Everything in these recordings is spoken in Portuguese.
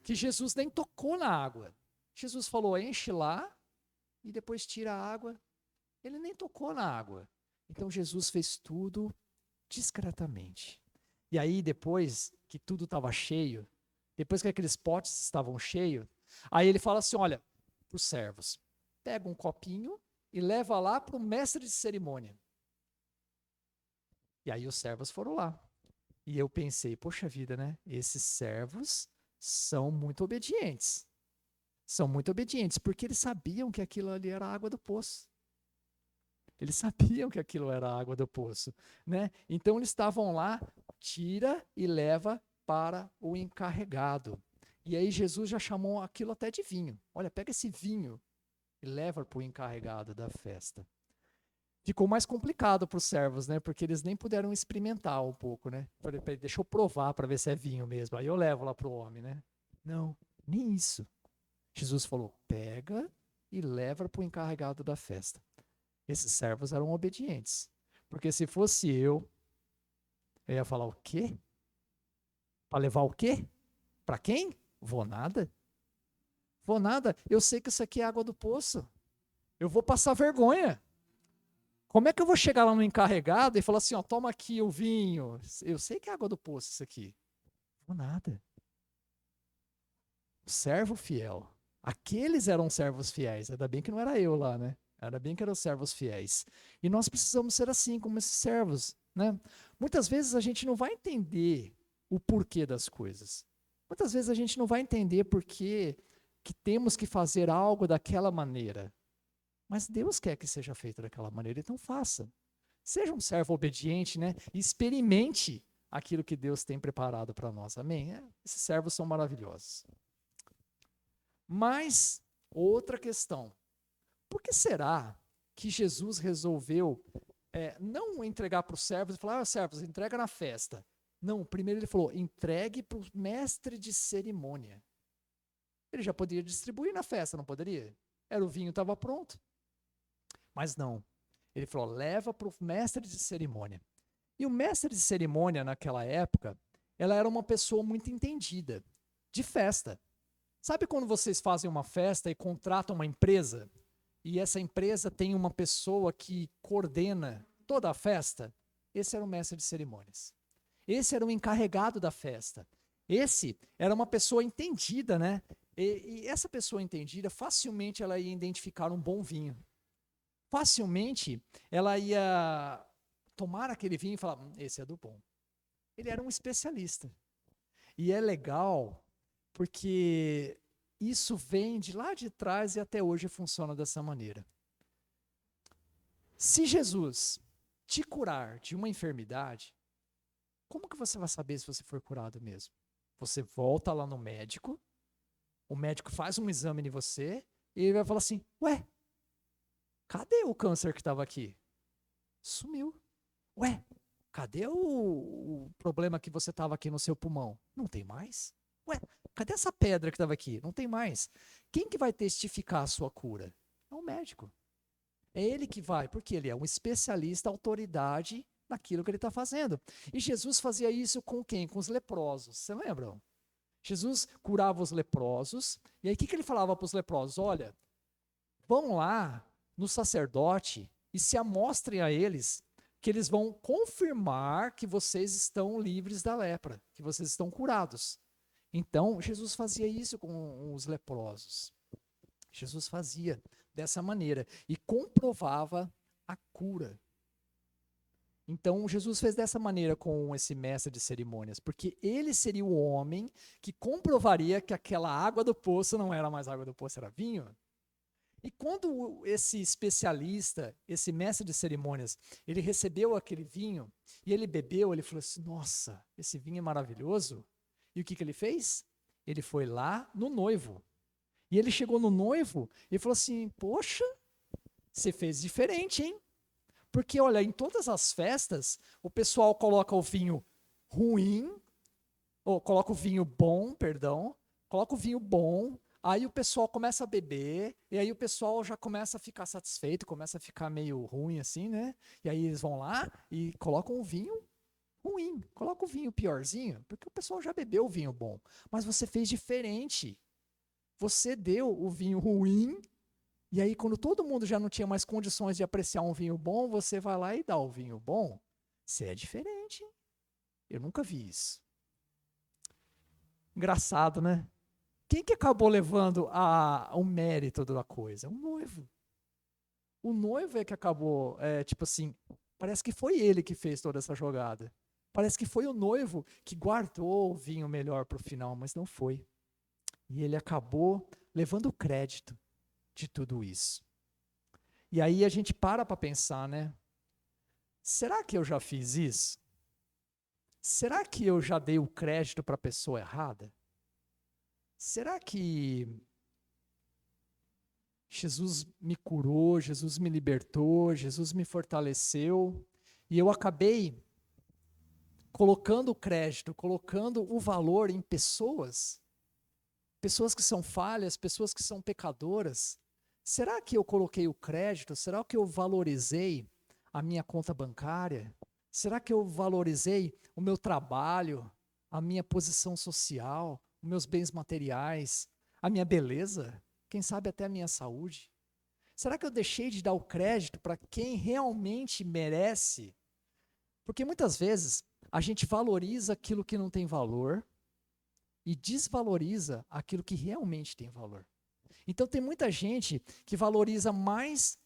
que Jesus nem tocou na água. Jesus falou, enche lá e depois tira a água. Ele nem tocou na água. Então Jesus fez tudo discretamente. E aí depois que tudo estava cheio, depois que aqueles potes estavam cheios, aí ele fala assim, olha, para os servos, pega um copinho e leva lá para o mestre de cerimônia. E aí os servos foram lá. E eu pensei, poxa vida, né? Esses servos são muito obedientes. São muito obedientes, porque eles sabiam que aquilo ali era a água do poço. Eles sabiam que aquilo era a água do poço, né? Então eles estavam lá, tira e leva para o encarregado. E aí Jesus já chamou aquilo até de vinho. Olha, pega esse vinho e leva para o encarregado da festa. Ficou mais complicado para os servos, né? Porque eles nem puderam experimentar um pouco, né? Falei, deixa eu provar para ver se é vinho mesmo. Aí eu levo lá para o homem, né? Não, nem isso. Jesus falou, pega e leva para o encarregado da festa. Esses servos eram obedientes. Porque se fosse eu ia falar o quê? Para levar o quê? Para quem? Vou nada. Vou nada. Eu sei que isso aqui é água do poço. Eu vou passar vergonha. Como é que eu vou chegar lá no encarregado e falar assim, ó, toma aqui o vinho? Eu sei que é água do poço isso aqui. Vou nada. Servo fiel. Aqueles eram servos fiéis. Ainda bem que não era eu lá, né? Ainda bem que eram servos fiéis. E nós precisamos ser assim, como esses servos, né? Muitas vezes a gente não vai entender o porquê das coisas. Muitas vezes a gente não vai entender por que temos que fazer algo daquela maneira. Mas Deus quer que seja feito daquela maneira, então faça. Seja um servo obediente, né? E experimente aquilo que Deus tem preparado para nós. Amém? Esses servos são maravilhosos. Mas, outra questão. Por que será que Jesus resolveu não entregar para os servos e falar, servos, entrega na festa. Não, primeiro ele falou, entregue para o mestre de cerimônia. Ele já poderia distribuir na festa, não poderia? Era o vinho, estava pronto. Mas não. Ele falou, leva para o mestre de cerimônia. E o mestre de cerimônia, naquela época, ela era uma pessoa muito entendida, de festa. Sabe quando vocês fazem uma festa e contratam uma empresa? E essa empresa tem uma pessoa que coordena toda a festa? Esse era o mestre de cerimônias. Esse era o encarregado da festa. Esse era uma pessoa entendida, né? E essa pessoa entendida, facilmente ela ia identificar um bom vinho. Facilmente ela ia tomar aquele vinho e falar, esse é do bom. Ele era um especialista. E é legal porque isso vem de lá de trás e até hoje funciona dessa maneira. Se Jesus te curar de uma enfermidade, como que você vai saber se você for curado mesmo? Você volta lá no médico, o médico faz um exame em você e ele vai falar assim, ué, cadê o câncer que estava aqui? Sumiu. Ué, cadê o problema que você estava aqui no seu pulmão? Não tem mais. Ué, cadê essa pedra que estava aqui? Não tem mais. Quem que vai testificar a sua cura? É o médico. É ele que vai, porque ele é um especialista, autoridade naquilo que ele está fazendo. E Jesus fazia isso com quem? Com os leprosos. Você lembram? Jesus curava os leprosos, e aí o que ele falava para os leprosos? Olha, vão lá no sacerdote e se amostrem a eles que eles vão confirmar que vocês estão livres da lepra, que vocês estão curados. Então, Jesus fazia isso com os leprosos. Jesus fazia dessa maneira e comprovava a cura. Então, Jesus fez dessa maneira com esse mestre de cerimônias, porque ele seria o homem que comprovaria que aquela água do poço não era mais água do poço, era vinho. E quando esse especialista, esse mestre de cerimônias, ele recebeu aquele vinho e ele bebeu, ele falou assim, nossa, esse vinho é maravilhoso. E o que ele fez? Ele foi lá no noivo. E ele chegou no noivo e falou assim, poxa, você fez diferente, hein? Porque, olha, em todas as festas, o pessoal coloca o vinho ruim, ou coloca o vinho bom, perdão, coloca o vinho bom, aí o pessoal começa a beber, e aí o pessoal já começa a ficar satisfeito, começa a ficar meio ruim assim, né? E aí eles vão lá e colocam o vinho ruim. Coloca o vinho piorzinho, porque o pessoal já bebeu o vinho bom. Mas você fez diferente. Você deu o vinho ruim, e aí quando todo mundo já não tinha mais condições de apreciar um vinho bom, você vai lá e dá o vinho bom. Você é diferente. Eu nunca vi isso. Engraçado, né? Quem que acabou levando o mérito da coisa? O noivo. O noivo é que acabou, tipo assim, parece que foi ele que fez toda essa jogada. Parece que foi o noivo que guardou o vinho melhor para o final, mas não foi. E ele acabou levando o crédito de tudo isso. E aí a gente para pensar, né? Será que eu já fiz isso? Será que eu já dei o crédito para a pessoa errada? Será que Jesus me curou, Jesus me libertou, Jesus me fortaleceu, e eu acabei colocando o crédito, colocando o valor em pessoas que são falhas, pessoas que são pecadoras? Será que eu coloquei o crédito? Será que eu valorizei a minha conta bancária? Será que eu valorizei o meu trabalho, a minha posição social, os meus bens materiais, a minha beleza? Quem sabe até a minha saúde? Será que eu deixei de dar o crédito para quem realmente merece? Porque muitas vezes a gente valoriza aquilo que não tem valor e desvaloriza aquilo que realmente tem valor. Então tem muita gente que valoriza mais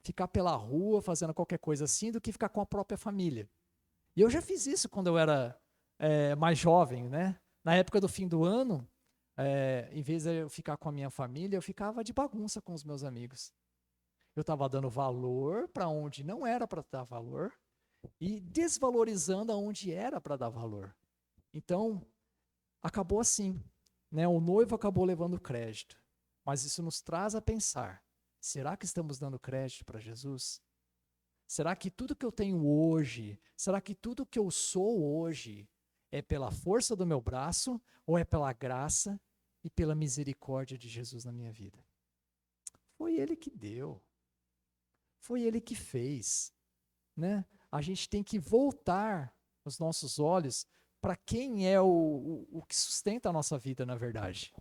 ficar pela rua fazendo qualquer coisa assim do que ficar com a própria família. E eu já fiz isso quando eu era mais jovem, né? Na época do fim do ano, em vez de eu ficar com a minha família, eu ficava de bagunça com os meus amigos. Eu estava dando valor para onde não era para dar valor e desvalorizando aonde era para dar valor. Então, acabou assim, né? O noivo acabou levando crédito. Mas isso nos traz a pensar: será que estamos dando crédito para Jesus? Será que tudo que eu tenho hoje, será que tudo que eu sou hoje é pela força do meu braço ou é pela graça e pela misericórdia de Jesus na minha vida? Foi Ele que deu, foi Ele que fez, né? A gente tem que voltar os nossos olhos para quem é o que sustenta a nossa vida, na verdade.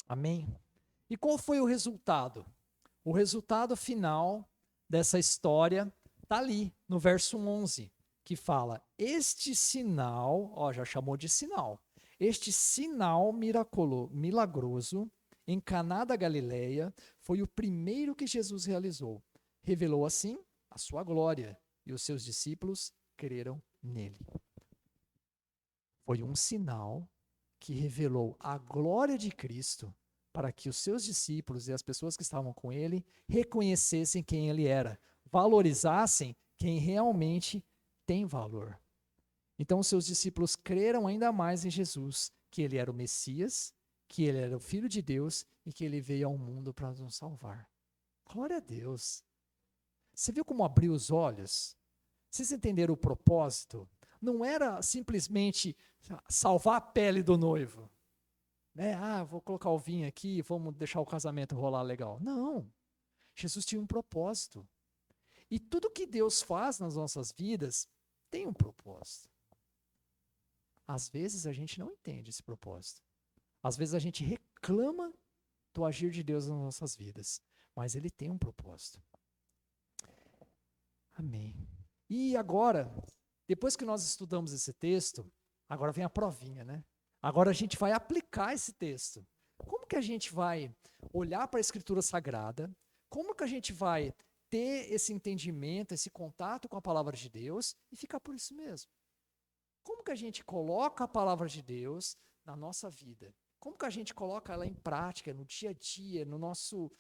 Amém? E qual foi o resultado? O resultado final dessa história está ali, no verso 11, que fala: este sinal, ó, já chamou de sinal, este sinal milagroso em Caná da Galileia foi o primeiro que Jesus realizou. Revelou assim a sua glória, e os seus discípulos creram nele. Foi um sinal que revelou a glória de Cristo para que os seus discípulos e as pessoas que estavam com ele reconhecessem quem ele era, valorizassem quem realmente tem valor. Então, os seus discípulos creram ainda mais em Jesus, que ele era o Messias, que ele era o Filho de Deus e que ele veio ao mundo para nos salvar. Glória a Deus. Você viu como abriu os olhos? Vocês entenderam o propósito? Não era simplesmente salvar a pele do noivo. Né? Vou colocar o vinho aqui, vamos deixar o casamento rolar legal. Não. Jesus tinha um propósito. E tudo que Deus faz nas nossas vidas tem um propósito. Às vezes a gente não entende esse propósito. Às vezes a gente reclama do agir de Deus nas nossas vidas. Mas ele tem um propósito. Amém. E agora, depois que nós estudamos esse texto, agora vem a provinha, né? Agora a gente vai aplicar esse texto. Como que a gente vai olhar para a Escritura Sagrada? Como que a gente vai ter esse entendimento, esse contato com a palavra de Deus e ficar por isso mesmo? Como que a gente coloca a palavra de Deus na nossa vida? Como que a gente coloca ela em prática, no dia a dia, no nosso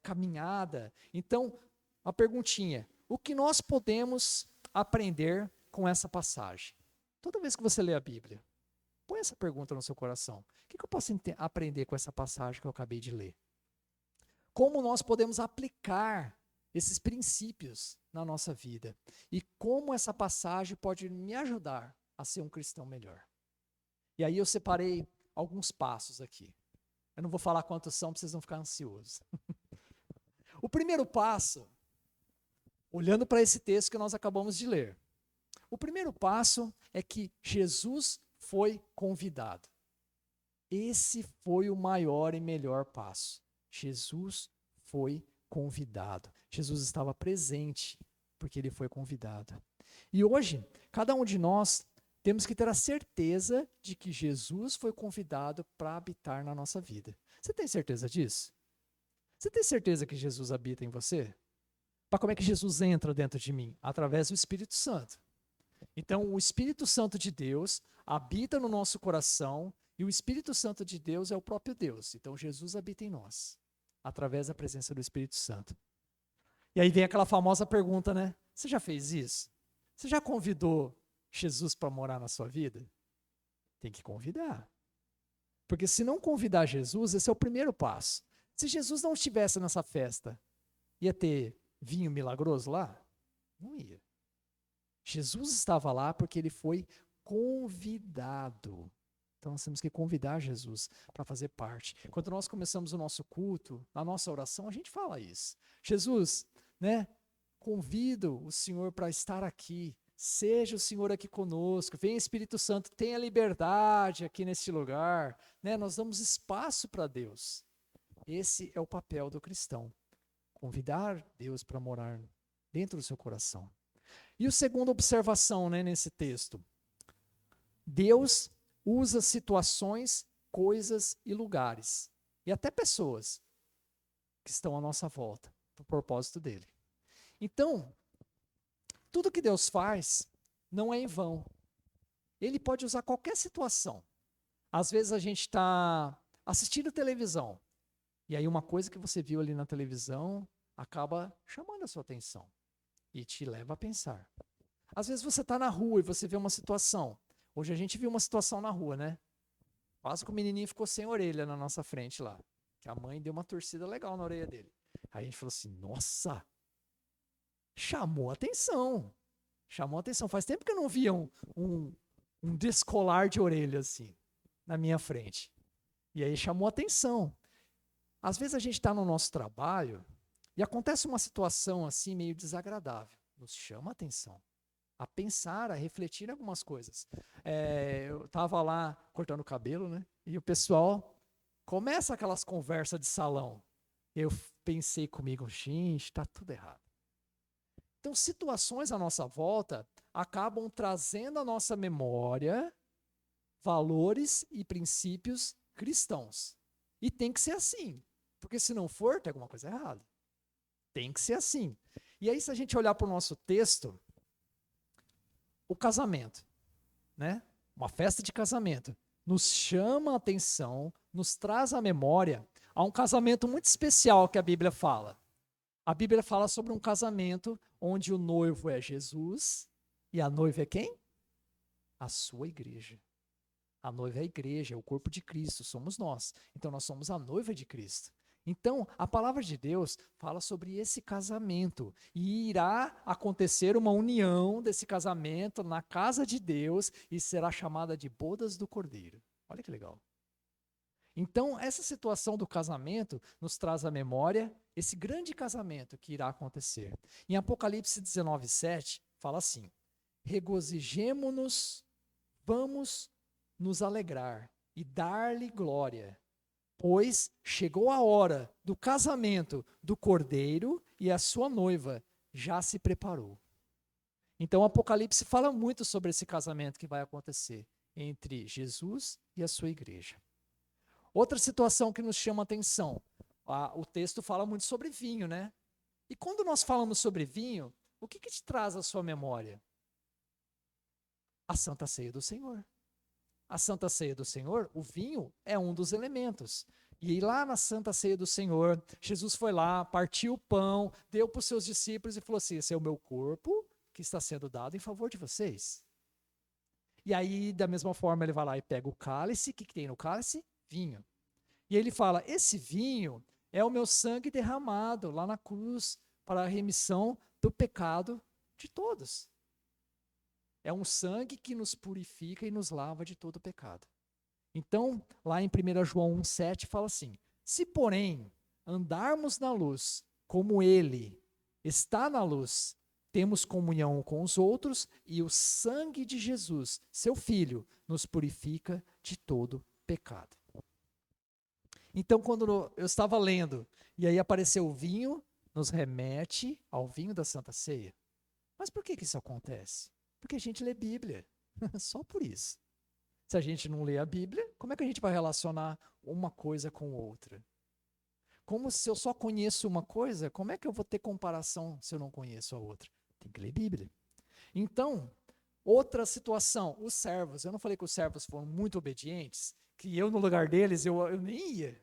caminhada? Então, a perguntinha: o que nós podemos aprender com essa passagem? Toda vez que você lê a Bíblia, põe essa pergunta no seu coração. O que eu posso aprender com essa passagem que eu acabei de ler? Como nós podemos aplicar esses princípios na nossa vida? E como essa passagem pode me ajudar a ser um cristão melhor? E aí eu separei alguns passos aqui. Eu não vou falar quantos são, para vocês não ficarem ansiosos. O primeiro passo Olhando para esse texto que nós acabamos de ler. O primeiro passo é que Jesus foi convidado. Esse foi o maior e melhor passo. Jesus foi convidado. Jesus estava presente porque ele foi convidado. E hoje, cada um de nós temos que ter a certeza de que Jesus foi convidado para habitar na nossa vida. Você tem certeza disso? Você tem certeza que Jesus habita em você? Para como é que Jesus entra dentro de mim? Através do Espírito Santo. Então, o Espírito Santo de Deus habita no nosso coração e o Espírito Santo de Deus é o próprio Deus. Então, Jesus habita em nós, através da presença do Espírito Santo. E aí vem aquela famosa pergunta, né? Você já fez isso? Você já convidou Jesus para morar na sua vida? Tem que convidar. Porque se não convidar Jesus, esse é o primeiro passo. Se Jesus não estivesse nessa festa, ia ter vinho milagroso lá? Não ia. Jesus estava lá porque ele foi convidado. Então nós temos que convidar Jesus para fazer parte. Quando nós começamos o nosso culto, na nossa oração, a gente fala isso. Jesus, né? Convido o Senhor para estar aqui. Seja o Senhor aqui conosco. Venha Espírito Santo, tenha liberdade aqui neste lugar. Né? Nós damos espaço para Deus. Esse é o papel do cristão. Convidar Deus para morar dentro do seu coração. E a segunda observação, né, nesse texto. Deus usa situações, coisas e lugares. E até pessoas que estão à nossa volta, para o propósito dele. Então, tudo que Deus faz não é em vão. Ele pode usar qualquer situação. Às vezes a gente está assistindo televisão. E aí uma coisa que você viu ali na televisão acaba chamando a sua atenção. E te leva a pensar. Às vezes você está na rua e você vê uma situação. Hoje a gente viu uma situação na rua, né? Quase que o menininho ficou sem orelha na nossa frente lá. Que a mãe deu uma torcida legal na orelha dele. Aí a gente falou assim, nossa, chamou atenção. Chamou atenção. Faz tempo que eu não via um descolar de orelha assim, na minha frente. E aí chamou atenção. Às vezes a gente está no nosso trabalho e acontece uma situação assim meio desagradável. Nos chama a atenção. A pensar, a refletir em algumas coisas. Eu estava lá cortando o cabelo, né? E o pessoal começa aquelas conversas de salão. Eu pensei comigo, gente, está tudo errado. Então, situações à nossa volta acabam trazendo à nossa memória valores e princípios cristãos. E tem que ser assim. Porque se não for, tem alguma coisa errada. Tem que ser assim. E aí, se a gente olhar para o nosso texto, o casamento, né? Uma festa de casamento, nos chama a atenção, nos traz à memória a um casamento muito especial que a Bíblia fala. A Bíblia fala sobre um casamento onde o noivo é Jesus e a noiva é quem? A sua igreja. A noiva é a igreja, é o corpo de Cristo, somos nós. Então nós somos a noiva de Cristo. Então, a palavra de Deus fala sobre esse casamento e irá acontecer uma união desse casamento na casa de Deus e será chamada de bodas do Cordeiro. Olha que legal. Então, essa situação do casamento nos traz à memória esse grande casamento que irá acontecer. Em Apocalipse 19:7, fala assim: regozijemo-nos, vamos nos alegrar e dar-lhe glória. Pois chegou a hora do casamento do Cordeiro e a sua noiva já se preparou. Então, o Apocalipse fala muito sobre esse casamento que vai acontecer entre Jesus e a sua igreja. Outra situação que nos chama a atenção, o texto fala muito sobre vinho, né? E quando nós falamos sobre vinho, o que te traz à sua memória? A Santa Ceia do Senhor. A Santa Ceia do Senhor, o vinho é um dos elementos. E lá na Santa Ceia do Senhor, Jesus foi lá, partiu o pão, deu para os seus discípulos e falou assim: esse é o meu corpo que está sendo dado em favor de vocês. E aí, da mesma forma, ele vai lá e pega o cálice, o que tem no cálice? Vinho. E ele fala: esse vinho é o meu sangue derramado lá na cruz para a remissão do pecado de todos. É um sangue que nos purifica e nos lava de todo pecado. Então, lá em 1 João 1,7 fala assim: se porém andarmos na luz, como ele está na luz, temos comunhão com os outros e o sangue de Jesus, seu Filho, nos purifica de todo pecado. Então, quando eu estava lendo, e aí apareceu o vinho, nos remete ao vinho da Santa Ceia. Mas por que isso acontece? Porque a gente lê Bíblia, só por isso. Se a gente não lê a Bíblia, como é que a gente vai relacionar uma coisa com outra? Como se eu só conheço uma coisa, como é que eu vou ter comparação se eu não conheço a outra? Tem que ler Bíblia. Então, outra situação, os servos. Eu não falei que os servos foram muito obedientes, que eu no lugar deles eu nem ia.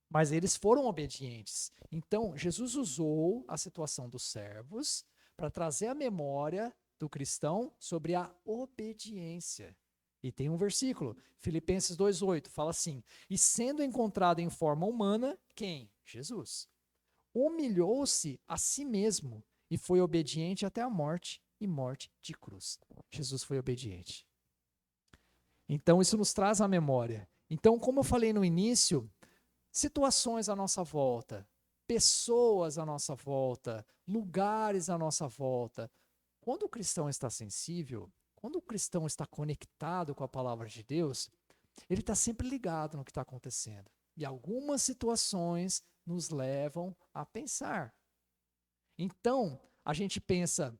Mas eles foram obedientes. Então, Jesus usou a situação dos servos para trazer a memória do cristão sobre a obediência. E tem um versículo, Filipenses 2:8, fala assim: e sendo encontrado em forma humana, quem? Jesus. Humilhou-se a si mesmo e foi obediente até a morte, e morte de cruz. Jesus foi obediente. Então, isso nos traz a memória. Então, como eu falei no início, situações à nossa volta, pessoas à nossa volta, lugares à nossa volta. Quando o cristão está sensível, quando o cristão está conectado com a palavra de Deus, ele está sempre ligado no que está acontecendo. E algumas situações nos levam a pensar. Então, a gente pensa,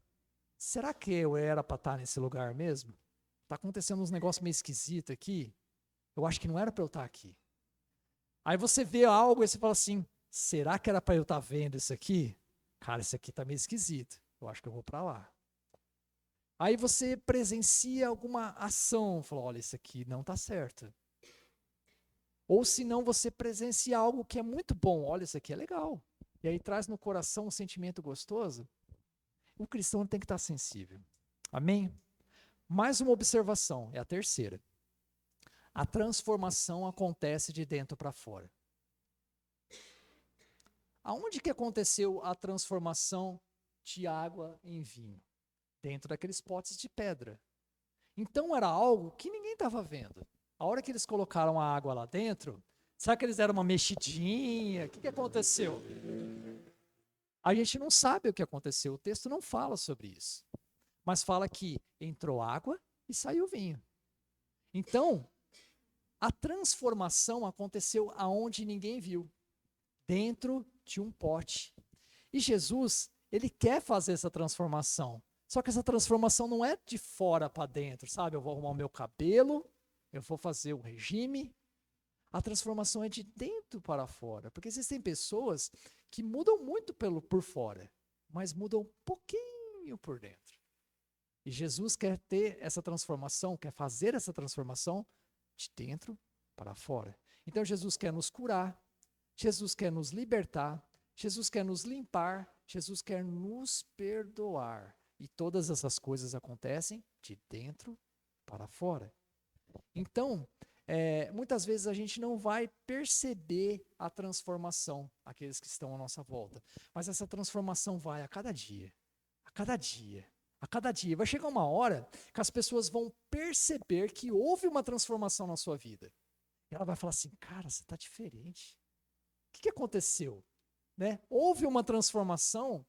será que eu era para estar nesse lugar mesmo? Está acontecendo uns negócios meio esquisitos aqui? Eu acho que não era para eu estar aqui. Aí você vê algo e você fala assim, será que era para eu estar vendo isso aqui? Cara, isso aqui está meio esquisito. Eu acho que eu vou para lá. Aí você presencia alguma ação, fala, olha, isso aqui não está certo. Ou se não, você presencia algo que é muito bom, olha, isso aqui é legal. E aí traz no coração um sentimento gostoso. O cristão tem que estar sensível. Amém? Mais uma observação, é a terceira. A transformação acontece de dentro para fora. Aonde que aconteceu a transformação de água em vinho? Dentro daqueles potes de pedra. Então era algo que ninguém estava vendo. A hora que eles colocaram a água lá dentro, será que eles deram uma mexidinha? O que aconteceu? A gente não sabe o que aconteceu, o texto não fala sobre isso. Mas fala que entrou água e saiu vinho. Então, a transformação aconteceu aonde ninguém viu. Dentro de um pote. E Jesus, ele quer fazer essa transformação. Só que essa transformação não é de fora para dentro, sabe? Eu vou arrumar o meu cabelo, eu vou fazer o regime. A transformação é de dentro para fora. Porque existem pessoas que mudam muito por fora, mas mudam um pouquinho por dentro. E Jesus quer ter essa transformação, quer fazer essa transformação de dentro para fora. Então Jesus quer nos curar, Jesus quer nos libertar, Jesus quer nos limpar, Jesus quer nos perdoar. E todas essas coisas acontecem de dentro para fora. Então, muitas vezes a gente não vai perceber a transformação, aqueles que estão à nossa volta. Mas essa transformação vai a cada dia, a cada dia, a cada dia. Vai chegar uma hora que as pessoas vão perceber que houve uma transformação na sua vida. E ela vai falar assim, cara, você está diferente. O que aconteceu? Né? Houve uma transformação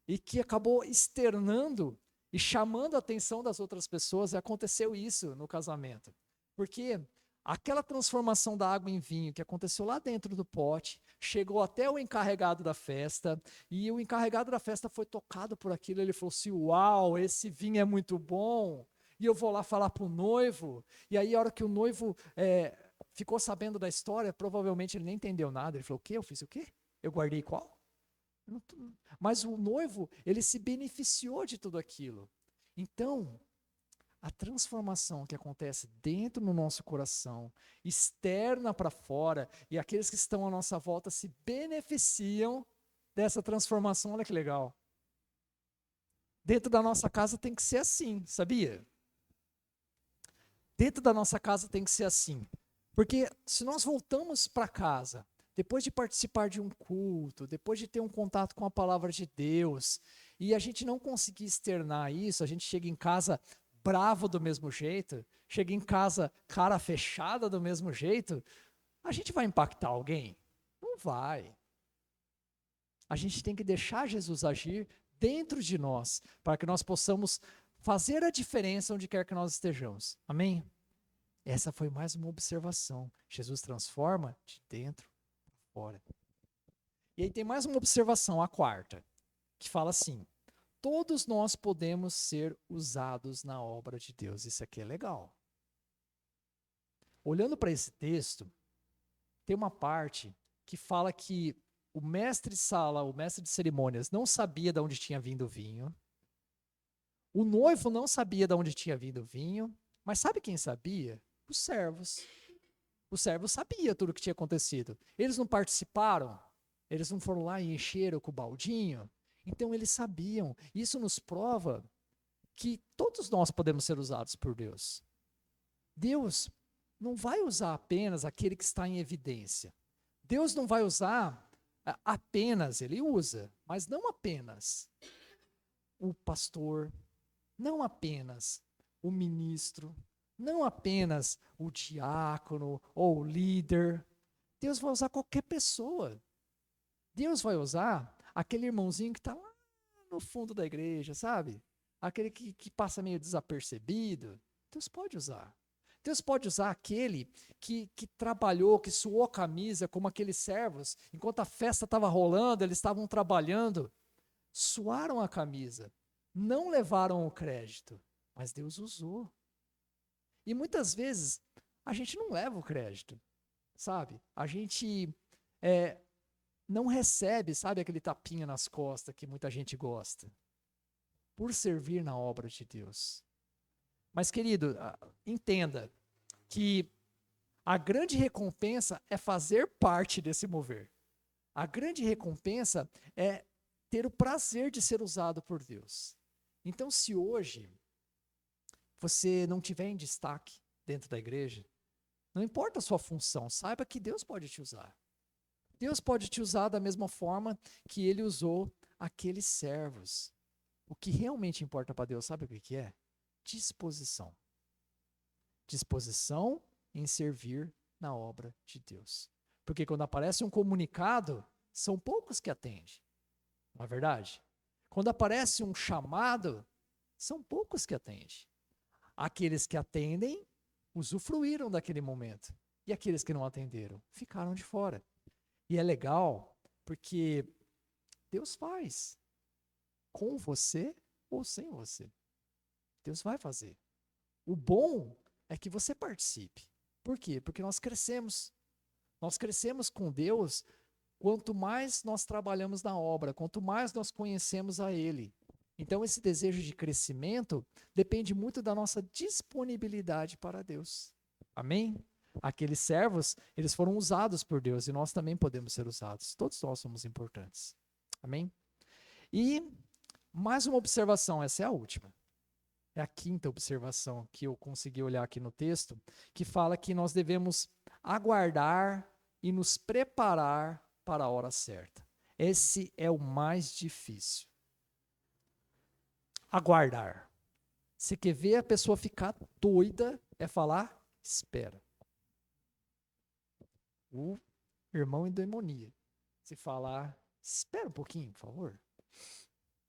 e que acabou externando e chamando a atenção das outras pessoas, e aconteceu isso no casamento. Porque aquela transformação da água em vinho que aconteceu lá dentro do pote, chegou até o encarregado da festa, e o encarregado da festa foi tocado por aquilo, ele falou assim, uau, esse vinho é muito bom, e eu vou lá falar para o noivo, e aí a hora que o noivo ficou sabendo da história, provavelmente ele nem entendeu nada, ele falou, o quê? Eu fiz o quê? Eu guardei qual? Mas o noivo, ele se beneficiou de tudo aquilo. Então, a transformação que acontece dentro do nosso coração, externa para fora, e aqueles que estão à nossa volta se beneficiam dessa transformação, olha que legal. Dentro da nossa casa tem que ser assim, sabia? Dentro da nossa casa tem que ser assim. Porque se nós voltamos para casa, depois de participar de um culto, depois de ter um contato com a palavra de Deus, e a gente não conseguir externar isso, a gente chega em casa bravo do mesmo jeito, chega em casa cara fechada do mesmo jeito, a gente vai impactar alguém? Não vai. A gente tem que deixar Jesus agir dentro de nós, para que nós possamos fazer a diferença onde quer que nós estejamos. Amém? Essa foi mais uma observação. Jesus transforma de dentro para fora. E aí tem mais uma observação, a quarta, que fala assim: todos nós podemos ser usados na obra de Deus. Isso aqui é legal. Olhando para esse texto, tem uma parte que fala que o mestre de sala, o mestre de cerimônias, não sabia de onde tinha vindo o vinho. O noivo não sabia de onde tinha vindo o vinho. Mas sabe quem sabia? Os servos. Os servos sabiam tudo o que tinha acontecido. Eles não participaram? Eles não foram lá e encheram com o baldinho? Então eles sabiam. Isso nos prova que todos nós podemos ser usados por Deus. Deus não vai usar apenas aquele que está em evidência. Deus não vai usar apenas, ele usa, mas não apenas o pastor, não apenas o ministro, não apenas o diácono ou o líder. Deus vai usar qualquer pessoa. Deus vai usar aquele irmãozinho que está lá no fundo da igreja, sabe? Aquele que passa meio desapercebido. Deus pode usar. Deus pode usar aquele que trabalhou, que suou a camisa, como aqueles servos, enquanto a festa estava rolando, eles estavam trabalhando, suaram a camisa, não levaram o crédito, mas Deus usou. E muitas vezes a gente não leva o crédito, sabe? A gente não recebe, sabe, aquele tapinha nas costas que muita gente gosta, por servir na obra de Deus. Mas, querido, entenda que a grande recompensa é fazer parte desse mover. A grande recompensa é ter o prazer de ser usado por Deus. Então, se hoje você não tiver em destaque dentro da igreja, não importa a sua função, saiba que Deus pode te usar. Deus pode te usar da mesma forma que Ele usou aqueles servos. O que realmente importa para Deus, sabe o que é? Disposição. Disposição em servir na obra de Deus. Porque quando aparece um comunicado, são poucos que atendem. Não é verdade? Quando aparece um chamado, são poucos que atendem. Aqueles que atendem, usufruíram daquele momento. E aqueles que não atenderam, ficaram de fora. E é legal, porque Deus faz. Com você ou sem você. Deus vai fazer. O bom é que você participe. Por quê? Porque nós crescemos. Nós crescemos com Deus quanto mais nós trabalhamos na obra, quanto mais nós conhecemos a Ele. Então, esse desejo de crescimento depende muito da nossa disponibilidade para Deus. Amém? Aqueles servos, eles foram usados por Deus e nós também podemos ser usados. Todos nós somos importantes. Amém? E mais uma observação, essa é a última. É a quinta observação que eu consegui olhar aqui no texto, que fala que nós devemos aguardar e nos preparar para a hora certa. Esse é o mais difícil. Aguardar. Você quer ver a pessoa ficar doida, é falar, espera. O irmão endemoniado. Se falar, espera um pouquinho, por favor.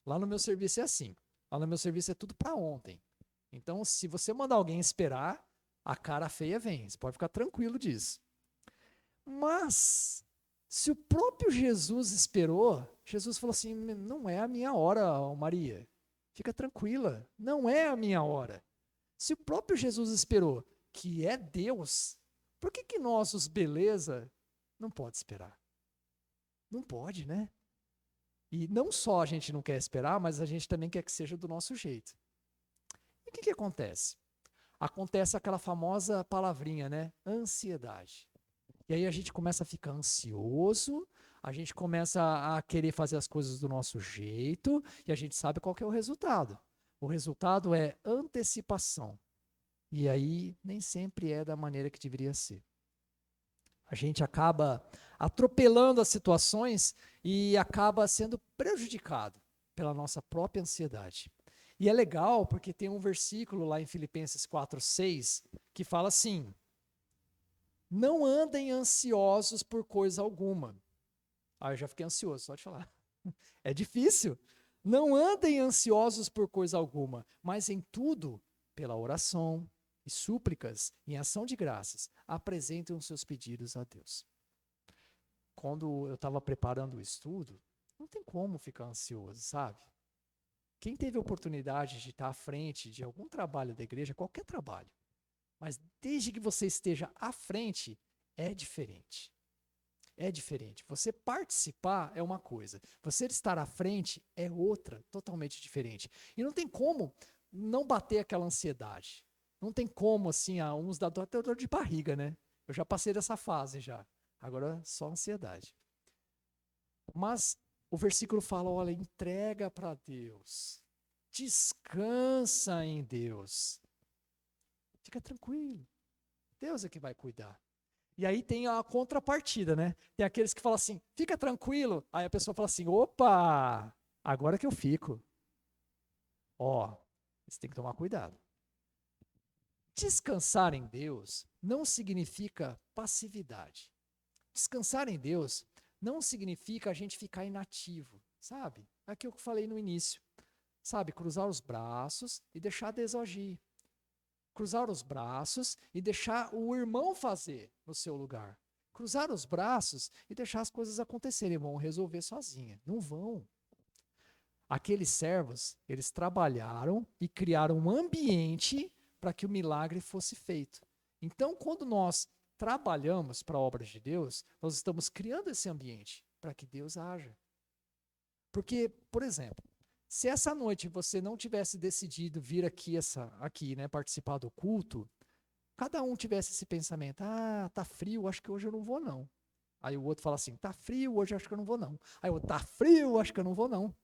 Lá no meu serviço é assim. Lá no meu serviço é tudo para ontem. Então, se você mandar alguém esperar, a cara feia vem. Você pode ficar tranquilo disso. Mas, se o próprio Jesus esperou, Jesus falou assim, não é a minha hora, Maria. Fica tranquila, não é a minha hora. Se o próprio Jesus esperou, que é Deus, por que nós, os beleza, não pode esperar? Não pode, né? E não só a gente não quer esperar, mas a gente também quer que seja do nosso jeito. E o que acontece? Acontece aquela famosa palavrinha, né? Ansiedade. E aí a gente começa a ficar ansioso, a gente começa a querer fazer as coisas do nosso jeito, e a gente sabe qual que é o resultado. O resultado é antecipação. E aí nem sempre é da maneira que deveria ser. A gente acaba atropelando as situações e acaba sendo prejudicado pela nossa própria ansiedade. E é legal porque tem um versículo lá em Filipenses 4:6 que fala assim: não andem ansiosos por coisa alguma. Ah, eu já fiquei ansioso, só de falar. É difícil. Não andem ansiosos por coisa alguma, mas em tudo, pela oração e súplicas, em ação de graças, apresentem os seus pedidos a Deus. Quando eu estava preparando o estudo, não tem como ficar ansioso, sabe? Quem teve a oportunidade de estar à frente de algum trabalho da igreja, qualquer trabalho, mas desde que você esteja à frente, é diferente. É diferente. Você participar é uma coisa, você estar à frente é outra, totalmente diferente. E não tem como não bater aquela ansiedade. Não tem como, assim, uns dá até dor de barriga, né? Eu já passei dessa fase já. Agora só ansiedade. Mas o versículo fala, olha, entrega para Deus. Descansa em Deus. Fica tranquilo. Deus é que vai cuidar. E aí tem a contrapartida, né? Tem aqueles que falam assim, fica tranquilo. Aí a pessoa fala assim, opa, agora que eu fico. Ó, você tem que tomar cuidado. Descansar em Deus não significa passividade. Descansar em Deus não significa a gente ficar inativo, sabe? É aquilo que eu falei no início. Sabe, cruzar os braços e deixar Deus agir. Cruzar os braços e deixar o irmão fazer no seu lugar. Cruzar os braços e deixar as coisas acontecerem. Vão resolver sozinha. Não vão. Aqueles servos, eles trabalharam e criaram um ambiente para que o milagre fosse feito. Então, quando nós trabalhamos para a obra de Deus, nós estamos criando esse ambiente para que Deus haja. Porque, por exemplo, se essa noite você não tivesse decidido vir aqui, né, participar do culto, cada um tivesse esse pensamento, tá frio, acho que hoje eu não vou não. Aí o outro fala assim, tá frio, hoje acho que eu não vou não. Aí o outro, tá frio, acho que eu não vou não.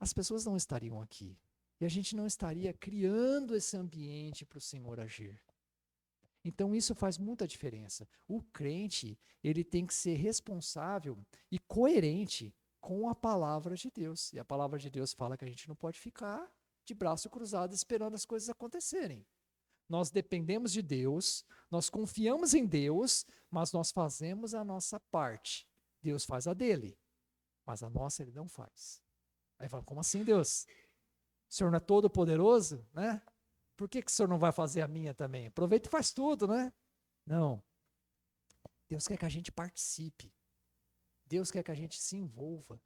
As pessoas não estariam aqui. E a gente não estaria criando esse ambiente para o Senhor agir. Então isso faz muita diferença. O crente, ele tem que ser responsável e coerente com a palavra de Deus. E a palavra de Deus fala que a gente não pode ficar de braço cruzado esperando as coisas acontecerem. Nós dependemos de Deus, nós confiamos em Deus, mas nós fazemos a nossa parte. Deus faz a dele, mas a nossa ele não faz. Aí fala, como assim, Deus? O Senhor não é todo poderoso, né? Por que o Senhor não vai fazer a minha também? Aproveita e faz tudo, né? Não. Deus quer que a gente participe. Deus quer que a gente se envolva.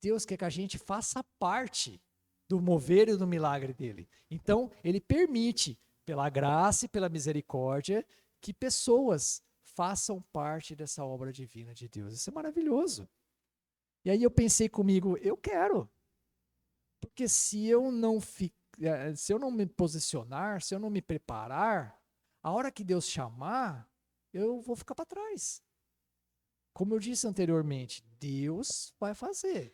Deus quer que a gente faça parte do mover e do milagre dele. Então, ele permite, pela graça e pela misericórdia, que pessoas façam parte dessa obra divina de Deus. Isso é maravilhoso. E aí eu pensei comigo, eu quero. Porque se eu não me posicionar, se eu não me preparar, a hora que Deus chamar, eu vou ficar para trás. Como eu disse anteriormente, Deus vai fazer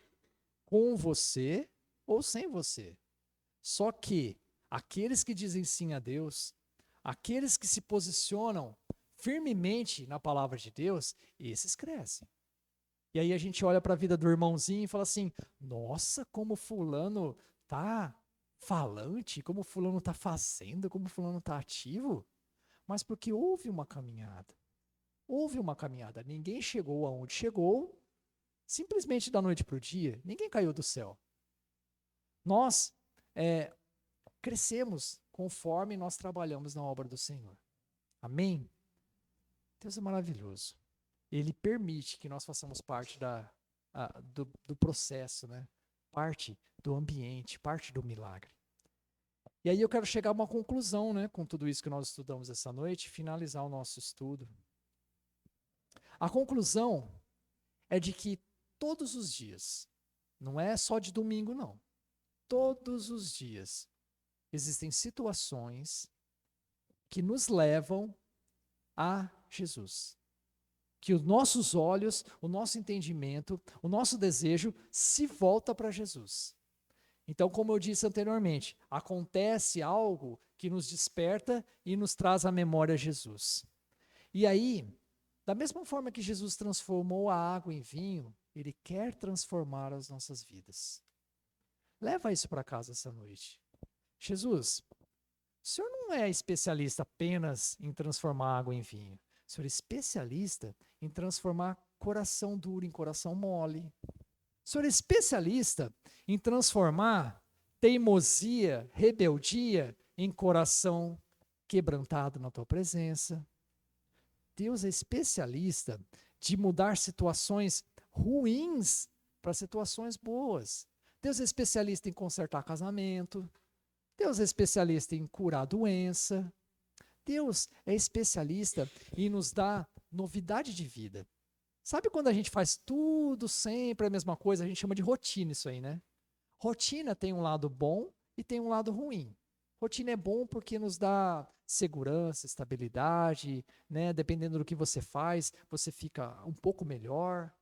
com você ou sem você. Só que aqueles que dizem sim a Deus, aqueles que se posicionam firmemente na palavra de Deus, esses crescem. E aí a gente olha para a vida do irmãozinho e fala assim: nossa, como fulano tá falante, como fulano tá fazendo, como fulano tá ativo. Mas porque houve uma caminhada. Houve uma caminhada. Ninguém chegou aonde chegou simplesmente da noite para o dia. Ninguém caiu do céu. Nós crescemos conforme nós trabalhamos na obra do Senhor. Amém? Deus é maravilhoso. Ele permite que nós façamos parte do processo, né? Parte do ambiente, parte do milagre. E aí eu quero chegar a uma conclusão, né, com tudo isso que nós estudamos essa noite, finalizar o nosso estudo. A conclusão é de que todos os dias, não é só de domingo não, todos os dias existem situações que nos levam a Jesus. Que os nossos olhos, o nosso entendimento, o nosso desejo se volta para Jesus. Então, como eu disse anteriormente, acontece algo que nos desperta e nos traz à memória Jesus. E aí, da mesma forma que Jesus transformou a água em vinho, ele quer transformar as nossas vidas. Leva isso para casa essa noite. Jesus, o senhor não é especialista apenas em transformar água em vinho. O senhor é especialista em transformar coração duro em coração mole. O Senhor é especialista em transformar teimosia, rebeldia em coração quebrantado na tua presença. Deus é especialista de mudar situações ruins para situações boas. Deus é especialista em consertar casamento. Deus é especialista em curar doença. Deus é especialista em nos dar novidade de vida. Sabe quando a gente faz tudo sempre a mesma coisa? A gente chama de rotina isso aí, né? Rotina tem um lado bom e tem um lado ruim. Rotina é bom porque nos dá segurança, estabilidade, né? Dependendo do que você faz, você fica um pouco melhor.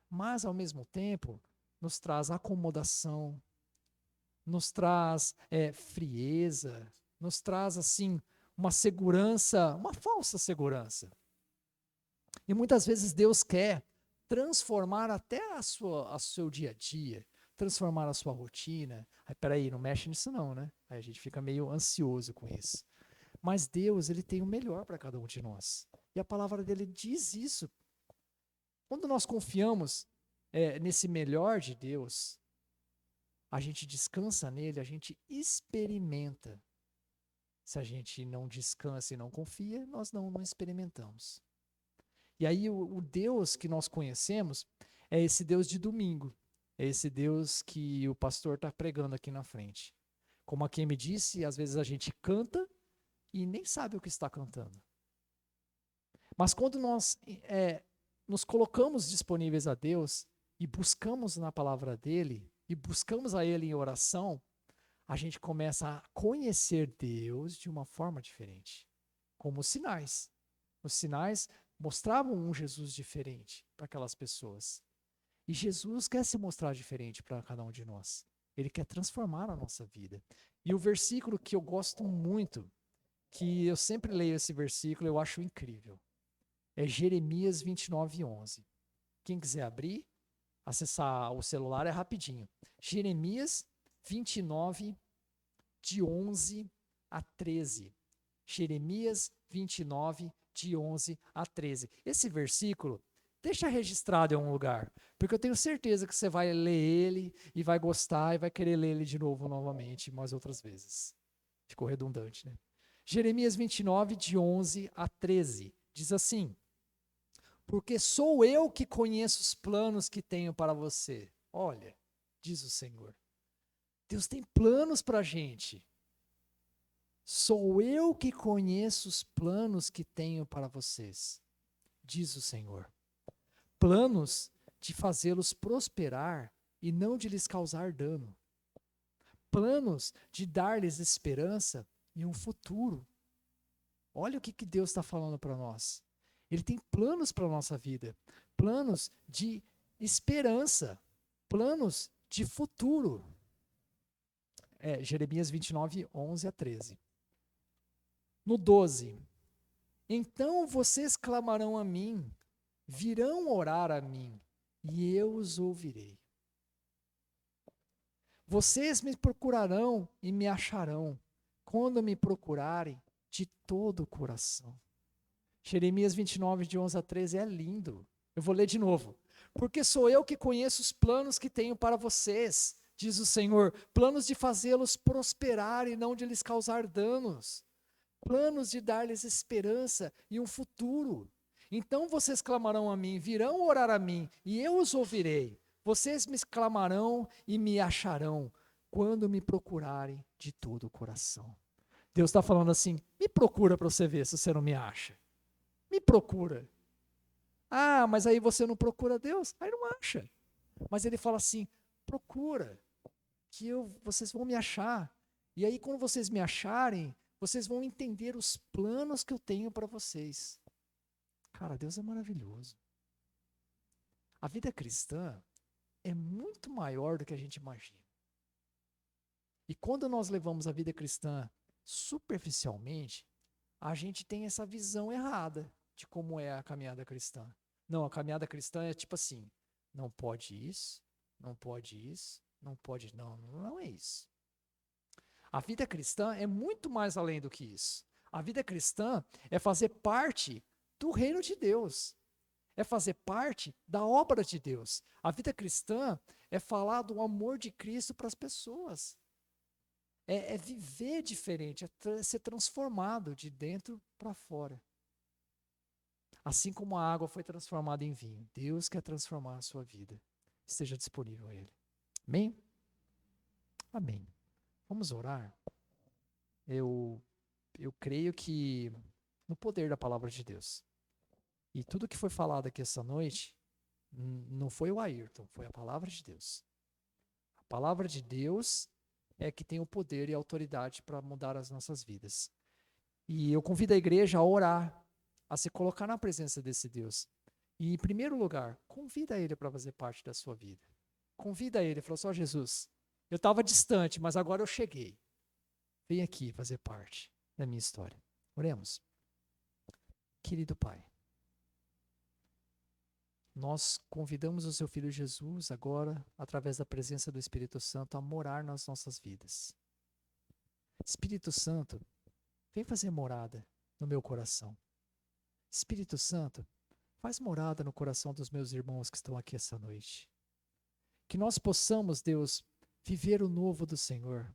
Mas, ao mesmo tempo, nos traz acomodação, nos traz frieza, nos traz, assim, uma segurança, uma falsa segurança. E muitas vezes Deus quer transformar até o seu dia a dia, transformar a sua rotina. Aí, peraí, não mexe nisso não, né? Aí a gente fica meio ansioso com isso. Mas Deus, ele tem o melhor para cada um de nós. E a palavra dele diz isso. Quando nós confiamos nesse melhor de Deus, a gente descansa nele, a gente experimenta. Se a gente não descansa e não confia, nós não experimentamos. E aí o Deus que nós conhecemos é esse Deus de domingo. É esse Deus que o pastor está pregando aqui na frente. Como a quem me disse, às vezes a gente canta e nem sabe o que está cantando. Mas quando nós nos colocamos disponíveis a Deus e buscamos na palavra dele, e buscamos a ele em oração, a gente começa a conhecer Deus de uma forma diferente. Como os sinais. Os sinais mostravam um Jesus diferente para aquelas pessoas. E Jesus quer se mostrar diferente para cada um de nós. Ele quer transformar a nossa vida. E o versículo que eu gosto muito, que eu sempre leio esse versículo, eu acho incrível. É Jeremias 29:11. Quem quiser abrir, acessar o celular é rapidinho. Jeremias 29, de 11 a 13. Jeremias 29, de 11 a 13. Esse versículo, deixa registrado em um lugar, porque eu tenho certeza que você vai ler ele e vai gostar e vai querer ler ele de novo, novamente, mais outras vezes. Ficou redundante, né? Jeremias 29, de 11 a 13. Diz assim: porque sou eu que conheço os planos que tenho para você. Olha, diz o Senhor. Deus tem planos para a gente. Sou eu que conheço os planos que tenho para vocês, diz o Senhor. Planos de fazê-los prosperar e não de lhes causar dano. Planos de dar-lhes esperança e um futuro. Olha o que Deus está falando para nós. Ele tem planos para a nossa vida, planos de esperança, planos de futuro. Jeremias 29, 11 a 13. No 12. Então vocês clamarão a mim, virão orar a mim, e eu os ouvirei. Vocês me procurarão e me acharão, quando me procurarem de todo o coração. Jeremias 29, de 11 a 13 é lindo. Eu vou ler de novo. Porque sou eu que conheço os planos que tenho para vocês, diz o Senhor, planos de fazê-los prosperar e não de lhes causar danos, planos de dar-lhes esperança e um futuro. Então vocês clamarão a mim, virão orar a mim, e eu os ouvirei. Vocês me clamarão e me acharão, quando me procurarem de todo o coração. Deus está falando assim, me procura para você ver se você não me acha. Me procura. Ah, mas aí você não procura Deus? Aí não acha. Mas ele fala assim, procura, que vocês vão me achar. E aí quando vocês me acharem, vocês vão entender os planos que eu tenho para vocês. Cara, Deus é maravilhoso. A vida cristã é muito maior do que a gente imagina. E quando nós levamos a vida cristã superficialmente, a gente tem essa visão errada de como é a caminhada cristã. Não, a caminhada cristã é tipo assim, não pode isso, não pode isso, não pode, não é isso. A vida cristã é muito mais além do que isso. A vida cristã é fazer parte do reino de Deus. é fazer parte da obra de Deus. A vida cristã é falar do amor de Cristo para as pessoas. É viver diferente, é ser transformado de dentro para fora. Assim como a água foi transformada em vinho, Deus quer transformar a sua vida. Esteja disponível a Ele. Amém? Amém. Vamos orar? Eu creio que no poder da palavra de Deus. E tudo que foi falado aqui essa noite, não foi o Ayrton, foi a palavra de Deus. A palavra de Deus é que tem o poder e a autoridade para mudar as nossas vidas. E eu convido a igreja a orar, a se colocar na presença desse Deus. E, em primeiro lugar, convida ele para fazer parte da sua vida. Convida ele, fala só, Jesus, eu estava distante, mas agora eu cheguei. Vem aqui fazer parte da minha história. Oremos. Querido Pai, nós convidamos o seu Filho Jesus agora, através da presença do Espírito Santo, a morar nas nossas vidas. Espírito Santo, vem fazer morada no meu coração. Espírito Santo, faz morada no coração dos meus irmãos que estão aqui essa noite. Que nós possamos, Deus, viver o novo do Senhor.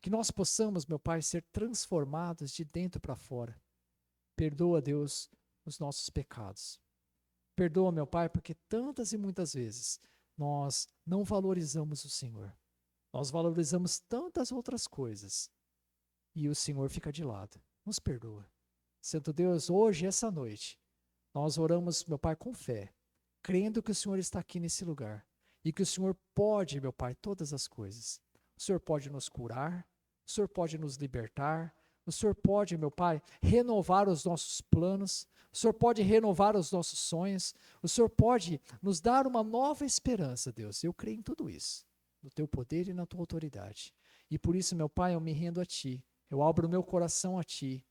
Que nós possamos, meu Pai, ser transformados de dentro para fora. Perdoa, Deus, os nossos pecados. Perdoa, meu Pai, porque tantas e muitas vezes nós não valorizamos o Senhor. Nós valorizamos tantas outras coisas e o Senhor fica de lado. Nos perdoa. Santo Deus, hoje, essa noite, nós oramos, meu Pai, com fé, crendo que o Senhor está aqui nesse lugar e que o Senhor pode, meu Pai, todas as coisas. O Senhor pode nos curar, o Senhor pode nos libertar, o Senhor pode, meu Pai, renovar os nossos planos, o Senhor pode renovar os nossos sonhos, o Senhor pode nos dar uma nova esperança, Deus. Eu creio em tudo isso, no Teu poder e na Tua autoridade. E por isso, meu Pai, eu me rendo a Ti, eu abro o meu coração a Ti.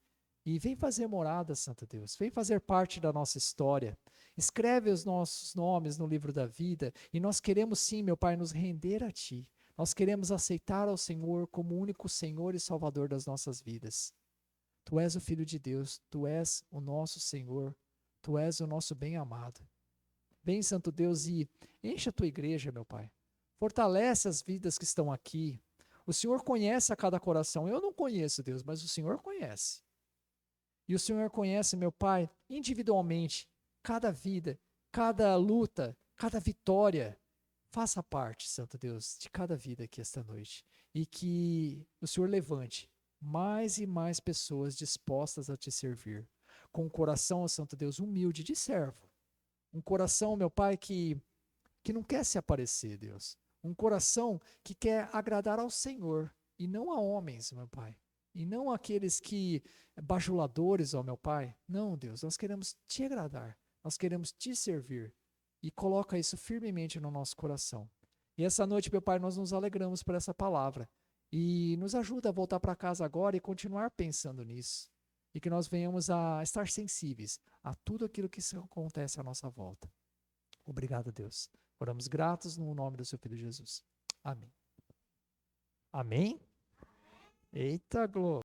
E vem fazer morada, Santo Deus, vem fazer parte da nossa história. Escreve os nossos nomes no livro da vida e nós queremos sim, meu Pai, nos render a Ti. Nós queremos aceitar ao Senhor como o único Senhor e Salvador das nossas vidas. Tu és o Filho de Deus, Tu és o nosso Senhor, Tu és o nosso bem-amado. Vem, Santo Deus, e enche a Tua igreja, meu Pai. Fortalece as vidas que estão aqui. O Senhor conhece a cada coração. Eu não conheço, Deus, mas o Senhor conhece. E o Senhor conhece, meu Pai, individualmente, cada vida, cada luta, cada vitória. Faça parte, Santo Deus, de cada vida aqui esta noite. E que o Senhor levante mais e mais pessoas dispostas a te servir. Com um coração, Santo Deus, humilde de servo. Um coração, meu Pai, que não quer se aparecer, Deus. Um coração que quer agradar ao Senhor e não a homens, meu Pai. E não aqueles que, bajuladores, ó meu Pai. Não, Deus, nós queremos te agradar. Nós queremos te servir. E coloca isso firmemente no nosso coração. E essa noite, meu Pai, nós nos alegramos por essa palavra. E nos ajuda a voltar para casa agora e continuar pensando nisso. E que nós venhamos a estar sensíveis a tudo aquilo que acontece à nossa volta. Obrigado, Deus. Oramos gratos no nome do seu Filho Jesus. Amém. Amém? Eita, glória.